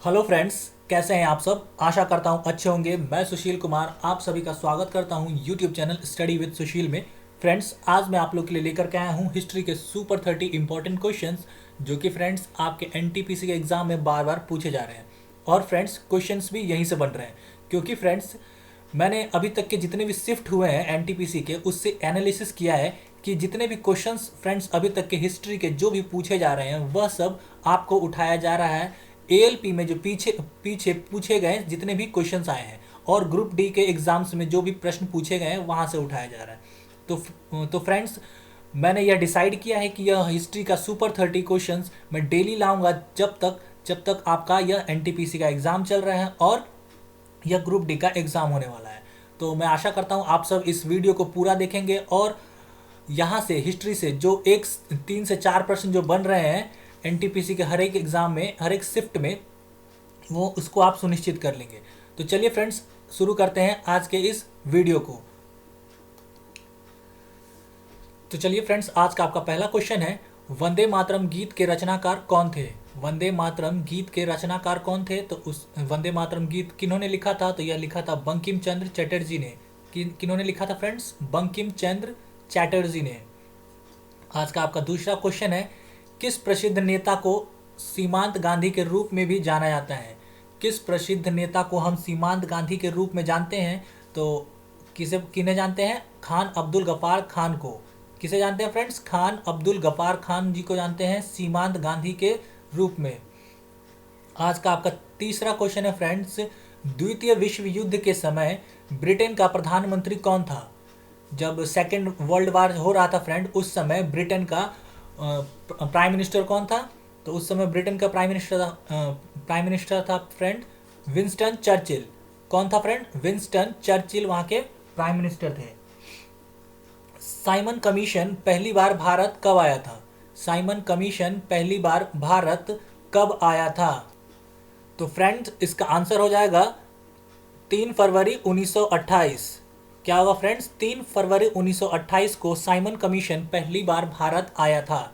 Hello friends, कैसे हैं आप सब। आशा करता हूं अच्छे होंगे। मैं सुशील कुमार आप सभी का स्वागत करता हूं यूट्यूब चैनल स्टडी विद सुशील में। फ्रेंड्स, आज मैं आप लोग के लिए लेकर के आया हूं हिस्ट्री के सुपर 30 इंपॉर्टेंट क्वेश्चंस जो कि फ्रेंड्स आपके एनटीपीसी के एग्जाम में बार बार पूछे जा रहे हैं। और फ्रेंड्स, क्वेश्चंस भी यहीं से बन रहे हैं क्योंकि फ्रेंड्स मैंने अभी तक के जितने भी शिफ्ट हुए हैं एनटीपीसी के उससे एनालिसिस किया है कि जितने भी क्वेश्चंस फ्रेंड्स अभी तक के हिस्ट्री के जो भी पूछे जा रहे हैं वह सब आपको उठाया जा रहा है एएलपी में। जो पीछे पीछे पूछे गए जितने भी क्वेश्चंस आए हैं और ग्रुप डी के एग्जाम्स में जो भी प्रश्न पूछे गए हैं वहां से उठाया जा रहा है। तो फ्रेंड्स, मैंने यह डिसाइड किया है कि यह हिस्ट्री का सुपर 30 क्वेश्चंस मैं डेली लाऊंगा जब तक आपका यह एनटीपीसी का एग्ज़ाम चल रहा है और यह ग्रुप डी का एग्ज़ाम होने वाला है। तो मैं आशा करता हूँ आप सब इस वीडियो को पूरा देखेंगे और यहाँ से हिस्ट्री से जो 3 से 4 प्रश्न जो बन रहे हैं एनटीपीसी के हर एक एग्ज़ाम में हर एक शिफ्ट में वो उसको आप सुनिश्चित कर लेंगे। तो चलिए फ्रेंड्स, शुरू करते हैं आज के इस वीडियो को। तो चलिए फ्रेंड्स, आज का आपका पहला क्वेश्चन है, वंदे मातरम गीत के रचनाकार कौन थे। वंदे मातरम गीत के रचनाकार कौन थे। तो उस वंदे मातरम गीत किन्होंने लिखा था। तो यह लिखा था बंकिम चंद्र चटर्जी ने। किन्होंने लिखा था फ्रेंड्स, बंकिम चंद्र चैटर्जी ने। आज का आपका दूसरा क्वेश्चन है, किस प्रसिद्ध नेता को सीमांत गांधी के रूप में भी जाना जाता है। किस प्रसिद्ध नेता को हम सीमांत गांधी के रूप में जानते हैं। तो किन्हें जानते हैं, खान अब्दुल गफ्फार खान को। किसे जानते हैं फ्रेंड्स, खान अब्दुल गफ्फार खान जी को जानते हैं सीमांत गांधी के रूप में। आज का आपका तीसरा क्वेश्चन है फ्रेंड्स, द्वितीय विश्व युद्ध के समय ब्रिटेन का प्रधानमंत्री कौन था। जब सेकेंड वर्ल्ड वार हो रहा था फ्रेंड, उस समय ब्रिटेन का प्राइम मिनिस्टर कौन था। तो उस समय ब्रिटेन का प्राइम मिनिस्टर था फ्रेंड विंस्टन चर्चिल। कौन था फ्रेंड, विंस्टन चर्चिल वहाँ के प्राइम मिनिस्टर थे। साइमन कमीशन पहली बार भारत कब आया था। साइमन कमीशन पहली बार भारत कब आया था। तो फ्रेंड्स, इसका आंसर हो जाएगा 3 फरवरी 1928। क्या होगा फ्रेंड्स, 3 फरवरी 1928 को साइमन कमीशन पहली बार भारत आया था।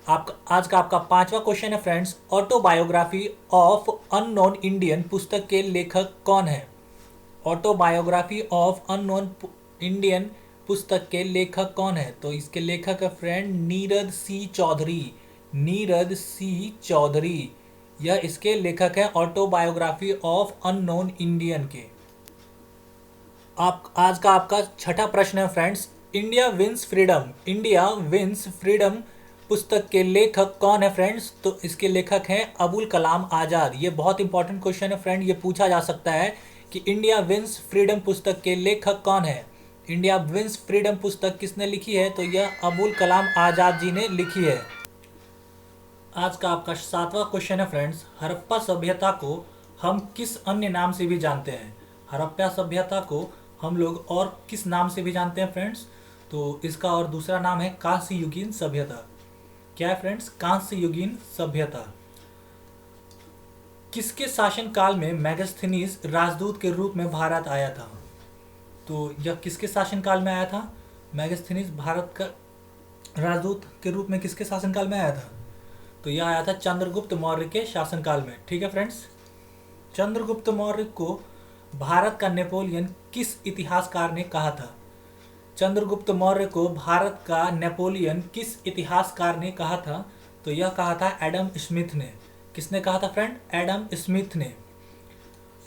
आज का आपका पांचवा क्वेश्चन है friends, autobiography of unknown Indian पुस्तक के लेखक कौन है। ऑटोबायोग्राफी ऑफ अननोन इंडियन पुस्तक के लेखक कौन है। तो इसके लेखक है फ्रेंड नीरद सी चौधरी। नीरद सी चौधरी यह इसके लेखक है ऑटोबायोग्राफी ऑफ अननोन इंडियन के। आप आज का आपका छठा प्रश्न है friends, India wins freedom. India wins freedom पुस्तक के लेखक कौन है फ्रेंड्स। तो इसके लेखक हैं अबुल कलाम आज़ाद। ये बहुत इंपॉर्टेंट क्वेश्चन है फ्रेंड, ये पूछा जा सकता है कि इंडिया विंस फ्रीडम पुस्तक के लेखक कौन है। इंडिया विंस फ्रीडम पुस्तक किसने लिखी है। तो यह अबुल कलाम आज़ाद जी ने लिखी है। आज का आपका सातवां क्वेश्चन है फ्रेंड्स, हड़प्पा सभ्यता को हम किस अन्य नाम से भी जानते हैं। हड़प्पा सभ्यता को हम लोग और किस नाम से भी जानते हैं फ्रेंड्स। तो इसका और दूसरा नाम है कांस्य युगीन सभ्यता। क्या है फ्रेंड्स, कांस्य युगीन सभ्यता। किसके शासन काल में मेगास्थनीज राजदूत के रूप में भारत आया था। तो यह किसके शासन काल में आया था, मेगास्थनीज भारत का राजदूत के रूप में किसके शासनकाल में आया था। तो यह आया था चंद्रगुप्त मौर्य के शासनकाल में। ठीक है फ्रेंड्स, चंद्रगुप्त मौर्य को भारत का नेपोलियन किस इतिहासकार ने कहा था। चंद्रगुप्त मौर्य को भारत का नेपोलियन किस इतिहासकार ने कहा था। तो यह कहा था एडम स्मिथ ने। किसने कहा था फ्रेंड, एडम स्मिथ ने।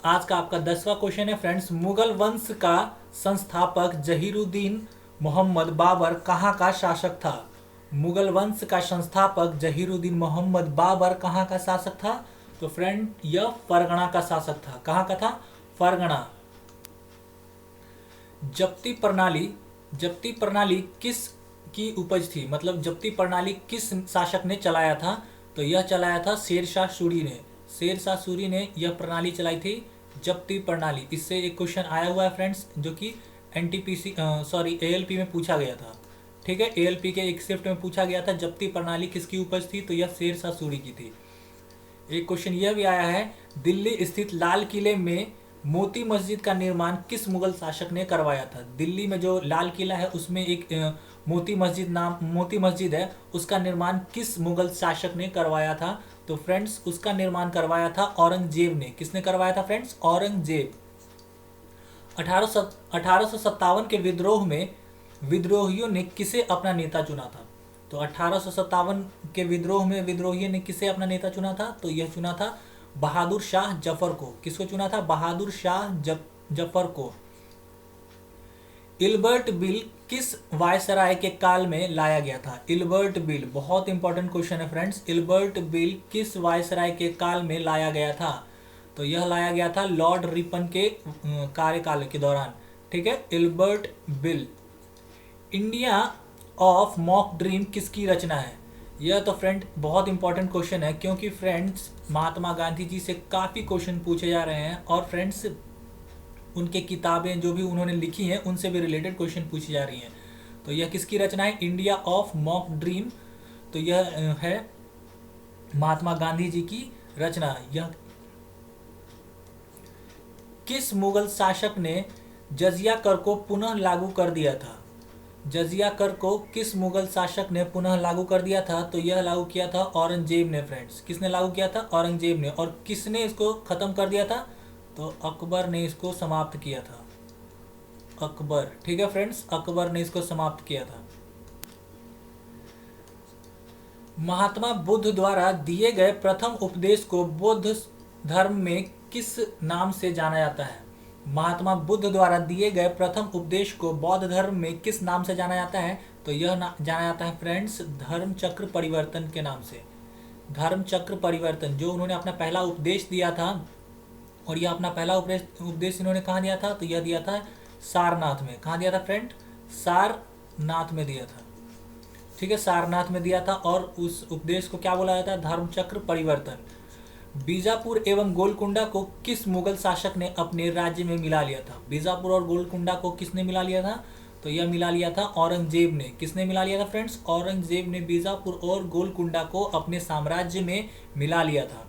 आज का आपका 10वां क्वेश्चन है फ्रेंड्स, मुगल वंश का संस्थापक जहीरुद्दीन मोहम्मद बाबर कहाँ का शासक था। मुगल वंश का संस्थापक जहीरुद्दीन मोहम्मद बाबर कहाँ का शासक था। तो फ्रेंड, यह फरगना का शासक था। कहाँ का था, फरगना। जप्ती प्रणाली किस की उपज थी, मतलब जप्ती प्रणाली किस शासक ने चलाया था। तो यह चलाया था शेरशाह सूरी ने। शेरशाह सूरी ने यह प्रणाली चलाई थी, जप्ती प्रणाली। इससे एक क्वेश्चन आया हुआ है फ्रेंड्स जो कि एएलपी में पूछा गया था। ठीक है, एएलपी के एक शिफ्ट में पूछा गया था जप्ती प्रणाली किसकी उपज थी। तो यह शेरशाह सूरी की थी। एक क्वेश्चन यह भी आया है, दिल्ली स्थित लाल किले में मोती मस्जिद का निर्माण किस मुगल शासक ने करवाया था। दिल्ली में जो लाल किला है उसमें एक मोती मस्जिद है, उसका निर्माण किस मुगल शासक ने करवाया था। तो फ्रेंड्स उसका निर्माण करवाया था औरंगजेब ने। किसने करवाया था फ्रेंड्स? औरंगजेब। 1857 के विद्रोह में विद्रोहियों ने किसे अपना नेता चुना था? तो 1857 के विद्रोह में विद्रोहियों ने किसे अपना नेता चुना था? तो यह चुना था बहादुर शाह जफर को। किसको चुना था? बहादुर शाह जफर को। इल्बर्ट बिल किस वायसराय के काल में लाया गया था? इल्बर्ट बिल बहुत इंपॉर्टेंट क्वेश्चन है फ्रेंड्स। इल्बर्ट बिल किस वायसराय के काल में लाया गया था? तो यह लाया गया था लॉर्ड रिपन के कार्यकाल के दौरान। ठीक है, Ilbert bill. India of mock dream किसकी रचना है? यह तो फ्रेंड बहुत इंपॉर्टेंट क्वेश्चन है, क्योंकि फ्रेंड्स महात्मा गांधी जी से काफ़ी क्वेश्चन पूछे जा रहे हैं और फ्रेंड्स उनके किताबें जो भी उन्होंने लिखी हैं उनसे भी रिलेटेड क्वेश्चन पूछी जा रही हैं। तो यह किसकी रचना है? India of mock dream. तो यह है महात्मा गांधी जी की रचना। यह किस मुगल शासक ने जजिया कर को पुनः लागू कर दिया था? जजिया कर को किस मुगल शासक ने पुनः लागू कर दिया था? तो यह लागू किया था औरंगजेब ने फ्रेंड्स। किसने लागू किया था? औरंगजेब ने। और किसने इसको खत्म कर दिया था? तो अकबर ने इसको समाप्त किया था। अकबर। ठीक है फ्रेंड्स, अकबर ने इसको समाप्त किया था। महात्मा बुद्ध द्वारा दिए गए प्रथम उपदेश को बौद्ध धर्म में किस नाम से जाना जाता है? महात्मा बुद्ध द्वारा दिए गए प्रथम उपदेश को बौद्ध धर्म में किस नाम से जाना जाता है? तो यह जाना जाता है फ्रेंड्स धर्म चक्र परिवर्तन के नाम से। धर्म चक्र परिवर्तन, जो उन्होंने अपना पहला उपदेश दिया था, और यह अपना पहला उपदेश इन्होंने कहाँ दिया था? तो यह दिया था सारनाथ में। कहाँ दिया था फ्रेंड? सारनाथ में दिया था। ठीक है, सारनाथ में दिया था। और उस उपदेश को क्या बोला जाता है? धर्म चक्र परिवर्तन। बीजापुर एवं गोलकुंडा को किस मुगल शासक ने अपने राज्य में मिला लिया था? बीजापुर और गोलकुंडा को किसने मिला लिया था? तो यह मिला लिया था औरंगजेब ने। किसने मिला लिया था फ्रेंड्स? औरंगजेब ने बीजापुर और गोलकुंडा को अपने साम्राज्य में मिला लिया था।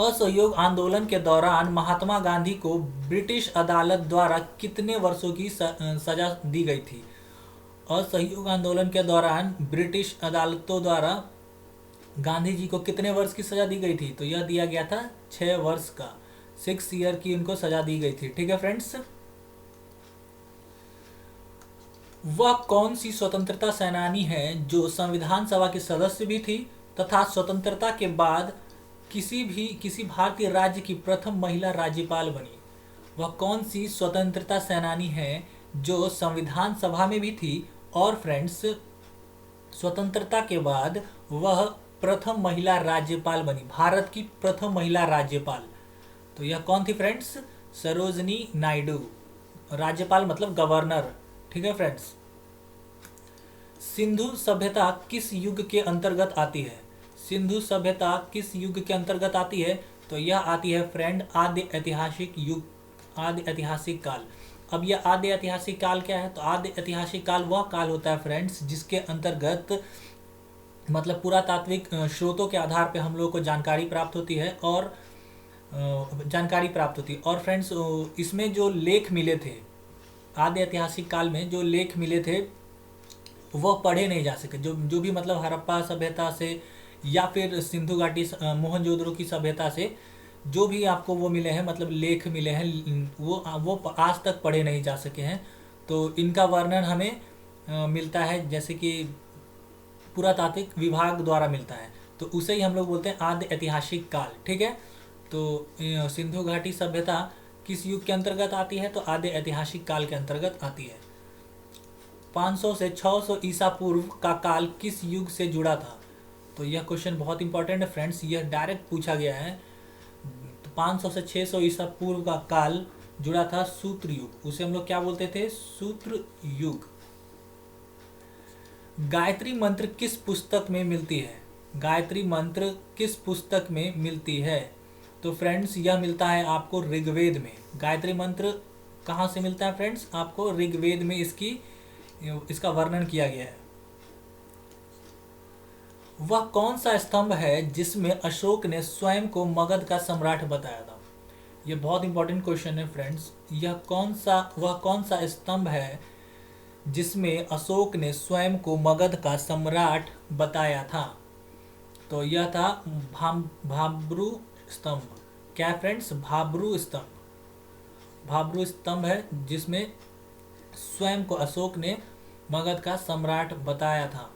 असहयोग आंदोलन के दौरान महात्मा गांधी को ब्रिटिश अदालत द्वारा कितने वर्षों की सजा दी गई थी? असहयोग आंदोलन के दौरान ब्रिटिश अदालतों द्वारा गांधी जी को कितने वर्ष की सजा दी गई थी? तो यह दिया गया था 6 वर्ष का। 6 ईयर की उनको सजा दी गई थी। ठीक है फ्रेंड्स। वह कौन सी स्वतंत्रता सेनानी है जो संविधान सभा की सदस्य भी थी तथा स्वतंत्रता के बाद किसी भारतीय राज्य की प्रथम महिला राज्यपाल बनी? वह कौन सी स्वतंत्रता सेनानी है जो संविधान सभा में भी थी और फ्रेंड्स स्वतंत्रता के बाद वह प्रथम महिला राज्यपाल बनी, भारत की प्रथम महिला राज्यपाल? तो यह कौन थी फ्रेंड्स? सरोजनी नायडू। राज्यपाल मतलब गवर्नर। ठीक है फ्रेंड्स। सिंधु सभ्यता किस युग के अंतर्गत आती है? सिंधु सभ्यता किस युग के अंतर्गत आती है? तो यह आती है फ्रेंड आद्य ऐतिहासिक युग, आद्य ऐतिहासिक काल। अब यह आद्य ऐतिहासिक काल क्या है? तो आद्य ऐतिहासिक काल वह काल होता है फ्रेंड्स जिसके अंतर्गत मतलब पुरातात्विक स्रोतों के आधार पे हम लोग को जानकारी प्राप्त होती है और फ्रेंड्स इसमें जो लेख मिले थे आद्य ऐतिहासिक काल में, जो लेख मिले थे वह पढ़े नहीं जा सके। जो भी मतलब हड़प्पा सभ्यता से या फिर सिंधु घाटी मोहनजोदड़ो की सभ्यता से जो भी आपको वो मिले हैं, मतलब लेख मिले हैं, वो आज तक पढ़े नहीं जा सके हैं। तो इनका वर्णन हमें मिलता है जैसे कि पुरातात्विक विभाग द्वारा मिलता है, तो उसे ही हम लोग बोलते हैं आद्य ऐतिहासिक काल। ठीक है, तो सिंधु घाटी सभ्यता किस युग के अंतर्गत आती है? तो आद्य ऐतिहासिक काल के अंतर्गत आती है। 500 से 600 ईसा पूर्व का काल किस युग से जुड़ा था? तो यह क्वेश्चन बहुत इंपॉर्टेंट है फ्रेंड्स, यह डायरेक्ट पूछा गया है। तो 500 से 600 ईसा पूर्व का काल जुड़ा था सूत्र युग। उसे हम लोग क्या बोलते थे? सूत्र युग। गायत्री मंत्र किस पुस्तक में मिलती है? गायत्री मंत्र किस पुस्तक में मिलती है? तो फ्रेंड्स यह मिलता है आपको ऋग्वेद में। गायत्री मंत्र कहाँ से मिलता है फ्रेंड्स? आपको ऋग्वेद में इसका वर्णन किया गया है। वह कौन सा स्तंभ है जिसमें अशोक ने स्वयं को मगध का सम्राट बताया था? यह बहुत इंपॉर्टेंट क्वेश्चन है फ्रेंड्स। वह कौन सा स्तंभ है जिसमें अशोक ने स्वयं को मगध का सम्राट बताया था? तो यह था भाब्रू स्तंभ। क्या फ्रेंड्स? भाब्रू स्तंभ। भाब्रू स्तंभ है जिसमें स्वयं को अशोक ने मगध का सम्राट बताया था।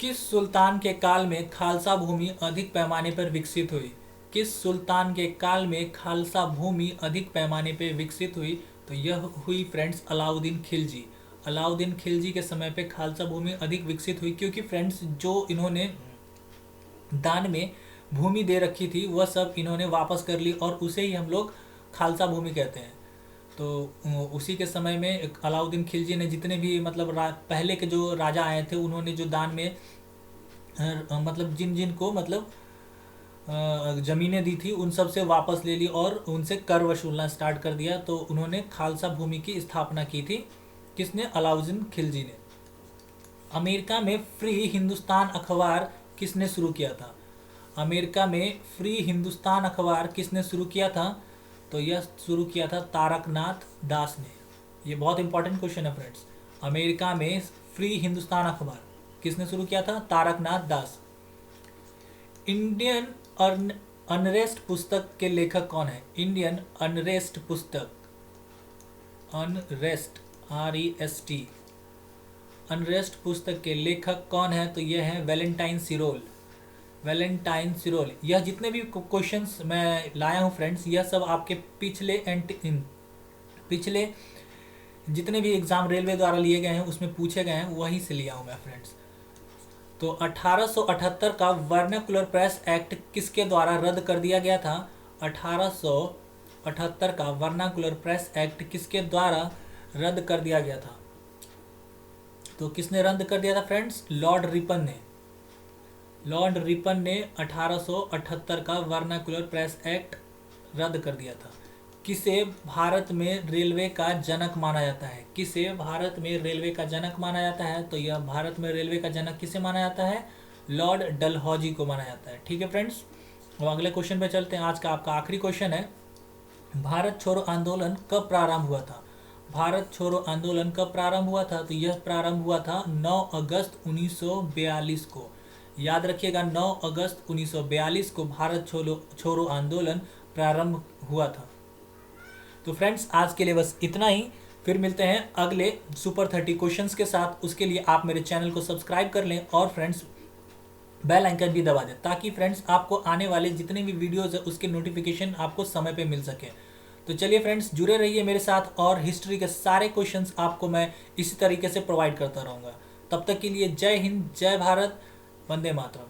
किस सुल्तान के काल में खालसा भूमि अधिक पैमाने पर विकसित हुई? किस सुल्तान के काल में खालसा भूमि अधिक पैमाने पर विकसित हुई? तो यह हुई फ्रेंड्स अलाउद्दीन खिलजी। अलाउद्दीन खिलजी के समय पे खालसा भूमि अधिक विकसित हुई, क्योंकि फ्रेंड्स जो इन्होंने दान में भूमि दे रखी थी वह सब इन्होंने वापस कर ली और उसे ही हम लोग खालसा भूमि कहते हैं। तो उसी के समय में अलाउद्दीन खिलजी ने जितने भी मतलब पहले के जो राजा आए थे उन्होंने जो दान में मतलब जिन जिन को मतलब ज़मीनें दी थी उन सब से वापस ले ली और उनसे कर वसूलना स्टार्ट कर दिया। तो उन्होंने खालसा भूमि की स्थापना की थी। किसने? अलाउद्दीन खिलजी ने। अमेरिका में फ्री हिंदुस्तान अखबार किसने शुरू किया था? अमेरिका में फ्री हिंदुस्तान अखबार किसने शुरू किया था? तो यह शुरू किया था तारकनाथ दास ने। ये बहुत इंपॉर्टेंट क्वेश्चन है फ्रेंड्स। अमेरिका में फ्री हिंदुस्तान अखबार किसने शुरू किया था? तारकनाथ दास। इंडियन अनरेस्ट पुस्तक के लेखक कौन है? इंडियन अनरेस्ट पुस्तक, अनरेस्ट REST, अनरेस्ट पुस्तक के लेखक कौन है? तो यह है वैलेंटाइन सिरोल। वैलेंटाइन सिरोल। यह जितने भी क्वेश्चंस मैं लाया हूँ फ्रेंड्स, यह सब आपके पिछले जितने भी एग्ज़ाम रेलवे द्वारा लिए गए हैं उसमें पूछे गए हैं, वहीं से लिया हूँ मैं फ्रेंड्स। तो 1878 का वर्नाकुलर प्रेस एक्ट किसके द्वारा रद्द कर दिया गया था? 1878 का वर्नाकुलर प्रेस एक्ट किसके द्वारा रद्द कर दिया गया था? तो किसने रद्द कर दिया था फ्रेंड्स? लॉर्ड रिपन ने। लॉर्ड रिपन ने 1878 का वर्नाकुलर प्रेस एक्ट रद्द कर दिया था। किसे भारत में रेलवे का जनक माना जाता है? किसे भारत में रेलवे का जनक माना जाता है? तो यह भारत में रेलवे का जनक किसे माना जाता है? लॉर्ड डलहौजी को माना जाता है। ठीक है फ्रेंड्स, अब अगले क्वेश्चन पे चलते हैं। आज का आपका आखिरी क्वेश्चन है, भारत छोड़ो आंदोलन कब प्रारंभ हुआ था? भारत छोड़ो आंदोलन कब प्रारंभ हुआ था? तो यह प्रारंभ हुआ था 9 अगस्त 1942 को। याद रखिएगा, 9 अगस्त 1942 को भारत छोड़ो आंदोलन प्रारंभ हुआ था। तो फ्रेंड्स आज के लिए बस इतना ही। फिर मिलते हैं अगले सुपर 30 क्वेश्चंस के साथ। उसके लिए आप मेरे चैनल को सब्सक्राइब कर लें और फ्रेंड्स बेल आइकन भी दबा दें, ताकि फ्रेंड्स आपको आने वाले जितने भी वीडियोज़ है उसके नोटिफिकेशन आपको समय पे मिल सके। तो चलिए फ्रेंड्स, जुड़े रहिए मेरे साथ और हिस्ट्री के सारे क्वेश्चंस आपको मैं इसी तरीके से प्रोवाइड करता रहूँगा। तब तक के लिए जय हिंद, जय भारत, वंदे मातरम।